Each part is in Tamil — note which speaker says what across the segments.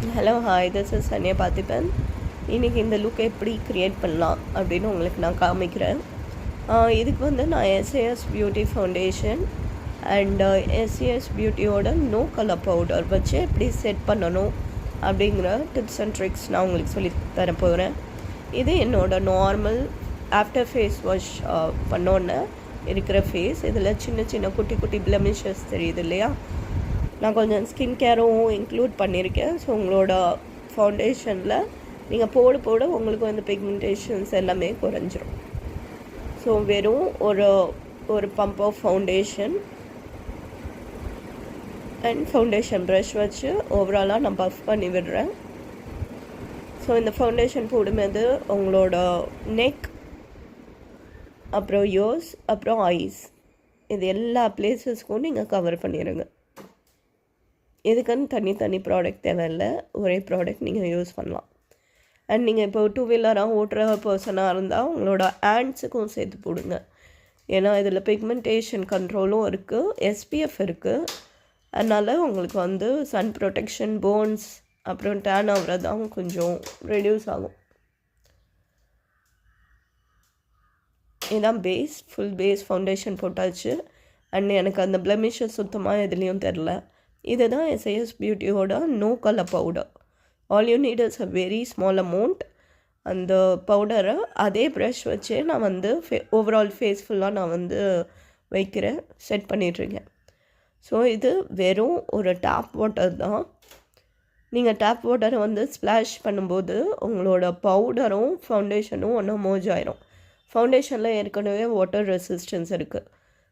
Speaker 1: Hello hi, this is Sanya Parthiban. இன்றைக்கி இந்த லுக் எப்படி க்ரியேட் பண்ணலாம் அப்படின்னு உங்களுக்கு நான் காமிக்கிறேன். இதுக்கு வந்து நான் SAS beauty foundation and SAS பியூட்டியோட நோ கலர் பவுடர் வச்சு எப்படி செட் பண்ணணும் அப்படிங்கிற டிப்ஸ் அண்ட் ட்ரிக்ஸ் நான் உங்களுக்கு சொல்லி தர போகிறேன். இது என்னோடய நார்மல் ஆஃப்டர் ஃபேஸ் வாஷ் பண்ணோன்னே இருக்கிற ஃபேஸ். இதில் சின்ன சின்ன குட்டி குட்டி பிளமிஷஸ் தெரியுது இல்லையா? நான் கொஞ்சம் ஸ்கின் கேரும் இன்க்ளூட் பண்ணியிருக்கேன். ஸோ உங்களோட ஃபவுண்டேஷனில் நீங்கள் போட போட உங்களுக்கு வந்து பிக்மெண்டேஷன்ஸ் எல்லாமே குறைஞ்சிரும். ஸோ வெறும் ஒரு pump of foundation and foundation brush வச்சு ஓவராலாக நான் பஃப் பண்ணி விடுறேன். ஸோ இந்த ஃபவுண்டேஷன் போடும்போது உங்களோட நெக், அப்புறம் இயர்ஸ், அப்புறம் ஐஸ், இது எல்லா பிளேசஸ்க்கும் நீங்கள் கவர் பண்ணிடுங்க. இதுக்குன்னு தனி ப்ராடக்ட் தேவையில்லை, ஒரே ப்ராடக்ட் நீங்கள் யூஸ் பண்ணலாம். அண்ட் நீங்கள் இப்போ 2 வீலராக ஓட்டுற பர்சனாக இருந்தால் உங்களோட ஹேண்ட்ஸுக்கும் சேர்த்து போடுங்க. ஏன்னா இதில் பிக்மெண்டேஷன் கண்ட்ரோலும் இருக்குது, எஸ்பிஎஃப் இருக்குது. அதனால் உங்களுக்கு வந்து சன் ப்ரொடெக்ஷன், போன்ஸ், அப்புறம் டேன் ஆகுறதான் கொஞ்சம் ரெடியூஸ் ஆகும். இதுதான் பேஸ், ஃபுல் பேஸ் ஃபவுண்டேஷன் போட்டாச்சு. அண்ட் எனக்கு அந்த பிளமிஷஸ் சுத்தமாக எதுலேயும் தெரில. இதுதான் எஸ்ஏஎஸ் பியூட்டியோட no colour powder. All you need is a very small amount. அந்த பவுடரை அதே ப்ரஷ் வச்சு நான் வந்து ஓவரால் ஃபேஸ் ஃபுல்லாக நான் வந்து வைக்கிறேன், செட் பண்ணிகிட்ருக்கேன். ஸோ இது வெறும் ஒரு டேப் வாட்டர் தான். நீங்கள் டேப் வாட்டரை வந்து ஸ்ப்ளாஷ் பண்ணும்போது உங்களோட பவுடரும் ஃபவுண்டேஷனும் ஒன்றா மோஜ் ஆயிரும். ஃபவுண்டேஷனில் ஏற்கனவே வாட்டர் ரெசிஸ்டன்ஸ் இருக்குது.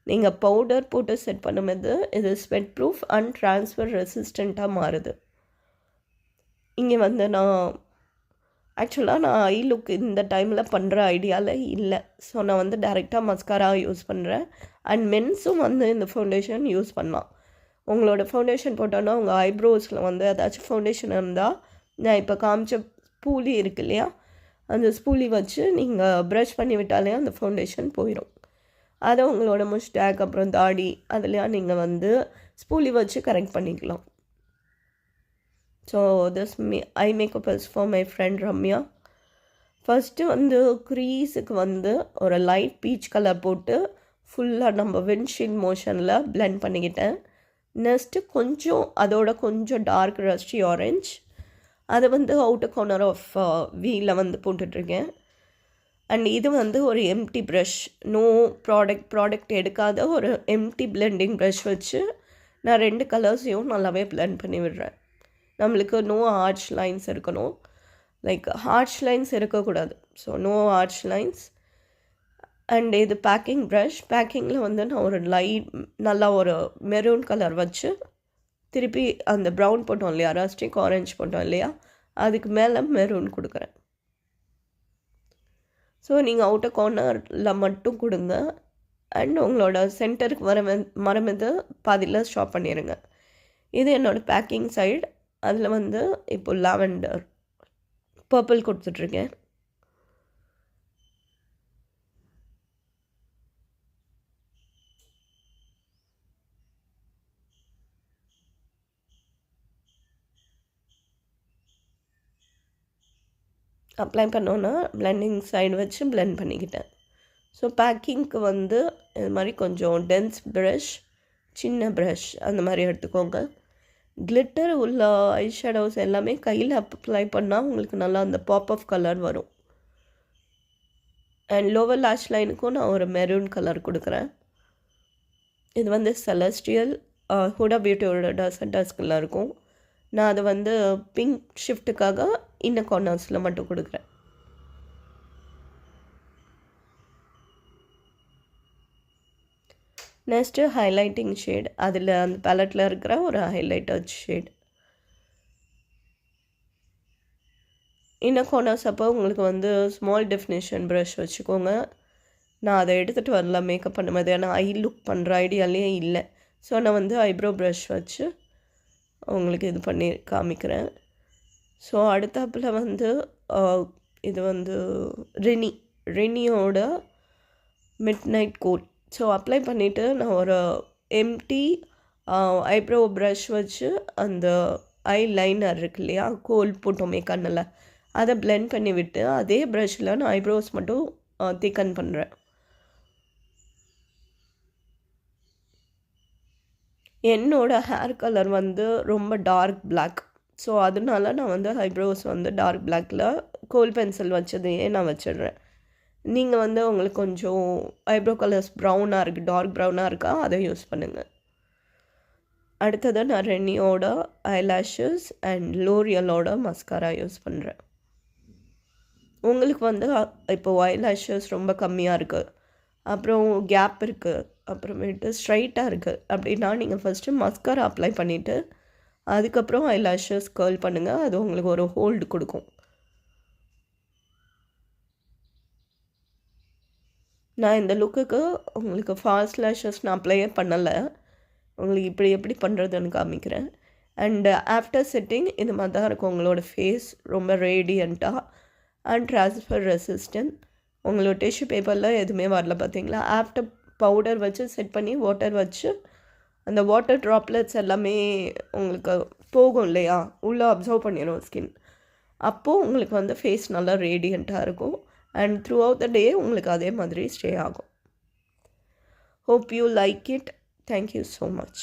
Speaker 1: நீங்கள் பவுடர் போட்டு செட் பண்ணும்போது இது ஸ்வெட் ப்ரூஃப் அண்ட் ட்ரான்ஸ்ஃபர் ரெசிஸ்டண்ட்டாக மாறுது. இங்கே வந்து நான் ஐ லுக் இந்த டைமில் பண்ணுற ஐடியாவில் இல்லை. ஸோ நான் வந்து டைரெக்டாக மஸ்காரா யூஸ் பண்ணுறேன். அண்ட் மென்ஸும் வந்து இந்த ஃபவுண்டேஷன் யூஸ் பண்ணலாம். உங்களோட ஃபவுண்டேஷன் போட்டோன்னா உங்கள் ஐப்ரோஸில் வந்து ஏதாச்சும் ஃபவுண்டேஷன் இருந்தால் நான் இப்போ காமிச்ச ஸ்பூலி இருக்கு இல்லையா, அந்த ஸ்பூலி வச்சு நீங்கள் ப்ரஷ் பண்ணி விட்டாலே அந்த ஃபவுண்டேஷன் போயிடும். அதை உங்களோட முஸ்டாக், அப்புறம் தாடி, அதுலையா நீங்கள் வந்து ஸ்பூலி வச்சு கரெக்ட் பண்ணிக்கலாம். So this eye makeup is for my friend Ramya. First வந்து க்ரீஸுக்கு வந்து ஒரு லைட் பீச் கலர் போட்டு ஃபுல்லாக நம்ம விண்ட்ஷீல்ட் மோஷனில் பிளெண்ட் பண்ணிக்கிட்டேன். நெக்ஸ்ட்டு அதோட கொஞ்சம் டார்க் ரஸ்டி ஆரஞ்ச், அதை வந்து அவுட்டர் கார்னர் ஆஃப் வீல வந்து போட்டுட்ருக்கேன். அண்ட் இது வந்து ஒரு எம்டி ப்ரஷ், நோ ப்ராடக்ட் எடுக்காத ஒரு எம்டி பிளெண்டிங் ப்ரஷ் வச்சு நான் 2 கலர்ஸையும் நல்லாவே பிளெண்ட் பண்ணி விடுறேன். நம்மளுக்கு நோ ஆர்ச் லைன்ஸ் இருக்கணும், லைக் ஆர்ச் லைன்ஸ் இருக்கக்கூடாது. So no arch lines. And இது பேக்கிங் ப்ரஷ். பேக்கிங்கில் வந்து நான் ஒரு நல்லா ஒரு மெரூன் கலர் வச்சு திருப்பி அந்த ப்ரௌன் போட்டோம் இல்லையா, ரஸ்டிக் ஆரஞ்ச் போட்டோம் இல்லையா, அதுக்கு மேலே மெரூன் கொடுக்குறேன். ஸோ நீங்கள் அவுட்டர் கார்னரில் மட்டும் கொடுங்க. அண்ட் உங்களோட சென்டருக்கு மரமது பாதியில் ஸ்டாப் பண்ணிடுங்க. இது என்னோடய பேக்கிங் சைடு. அதில் வந்து இப்போது லாவெண்டர் பர்பிள் கொடுத்துட்ருக்கேன். அப்ளை பண்ணோன்னா பிளெண்டிங் சைடு வச்சு பிளெண்ட் பண்ணிக்கிட்டேன். ஸோ பேக்கிங்க்கு வந்து இது மாதிரி கொஞ்சம் டென்ஸ் ப்ரஷ், சின்ன ப்ரஷ் அந்த மாதிரி எடுத்துக்கோங்க. கிளிட்டர் உள்ள ஐ ஷேடோஸ் எல்லாமே கையில் அப்ளை பண்ணால் உங்களுக்கு நல்லா அந்த பாப் ஆஃப் கலர் வரும். அண்ட் லோவர் லாஷ் லைனுக்கும் நான் ஒரு மெரூன் கலர் கொடுக்குறேன். இது வந்து செலஸ்டியல் ஹுடா பியூட்டியோட டஸ்கில் இருக்கும். நான் அதை வந்து பிங்க் ஷிஃப்ட்டுக்காக இன்னர் கார்னர்ஸில் மட்டும் கொடுக்குறேன். Next highlighting shade. அதில் அந்த பேலட்டில் இருக்கிற ஒரு ஹைலைட்டட் ஷேட். இன்னர் கார்னர்ஸ் அப்போ உங்களுக்கு வந்து ஸ்மால் டெஃபினேஷன் ப்ரஷ் வச்சுக்கோங்க. நான் அதை எடுத்துகிட்டு வரல மேக்கப் பண்ணும்போது, ஏன்னா ஐ லுக் பண்ணுற ஐடியாலே இல்லை. ஸோ நான் வந்து ஐப்ரோ ப்ரஷ் வச்சு உங்களுக்கு இது பண்ணி காமிக்கிறேன். ஸோ அடுத்தாப்பில் வந்து இது வந்து ரெனியோட midnight coat. So apply பண்ணிவிட்டு நான் ஒரு எம்டி ஐப்ரோ ப்ரஷ் வச்சு அந்த ஐ லைனர் இருக்கு இல்லையா, கோல் போட்டோமே கண்ணில், அதை பிளெண்ட் பண்ணி விட்டு அதே ப்ரஷில் நான் ஐப்ரோஸ் மட்டும் திக்கன் பண்ணுறேன். என்னோடய ஹேர் கலர் வந்து ரொம்ப டார்க் பிளாக். ஸோ அதனால நான் வந்து ஐப்ரோஸ் வந்து டார்க் பிளாக்கில் கோல் பென்சில் வச்சதையே நான் வச்சிடுறேன். நீங்கள் வந்து உங்களுக்கு கொஞ்சம் ஐப்ரோ கலர்ஸ் ப்ரௌனாக இருக்குது, டார்க் ப்ரௌனாக இருக்கா, அதை யூஸ் பண்ணுங்கள். அடுத்தது நான் ரெனியோட ஐலாஷஸ் அண்ட் லோரியலோட மஸ்காரா யூஸ் பண்ணுறேன். உங்களுக்கு வந்து இப்போது ஐலாஷஸ் ரொம்ப கம்மியாக இருக்குது, அப்புறம் கேப் இருக்குது, அப்புறமேட்டு ஸ்ட்ரைட்டாக இருக்குது அப்படின்னா நீங்கள் ஃபஸ்ட்டு மஸ்காரா அப்ளை பண்ணிவிட்டு அதுக்கப்புறம் ஐலாஷஸ் கர்ல் பண்ணுங்கள். அது உங்களுக்கு ஒரு ஹோல்டு கொடுக்கும். நான் இந்த லுக்குக்கு உங்களுக்கு ஃபால்ஸ் லேஷஸ் நான் அப்ளையே பண்ணலை, உங்களுக்கு இப்படி எப்படி பண்ணுறதுன்னு காமிக்கிறேன். அண்டு ஆஃப்டர் செட்டிங் இது மாதிரி தான் இருக்கும் உங்களோட ஃபேஸ், ரொம்ப ரேடியண்ட்டாக அண்ட் ட்ரான்ஸ்ஃபர் ரெசிஸ்டன்ட். உங்களோட டிஷ்யூ பேப்பரில் எதுவுமே வரல பார்த்தீங்களா. ஆஃப்டர் பவுடர் வச்சு செட் பண்ணி வாட்டர் வச்சு அந்த வாட்டர் ட்ராப்லெட்ஸ் எல்லாமே உங்களுக்கு போகும் இல்லையா, உள்ளே அப்சர்வ் பண்ணிடும் ஸ்கின். அப்போது உங்களுக்கு வந்து ஃபேஸ் நல்லா ரேடியண்ட்டாக இருக்கும் அண்ட் த்ரூ அவுட் த டே உங்களுக்கு அதே மாதிரி ஸ்டே ஆகும். Hope you like it. Thank you so much.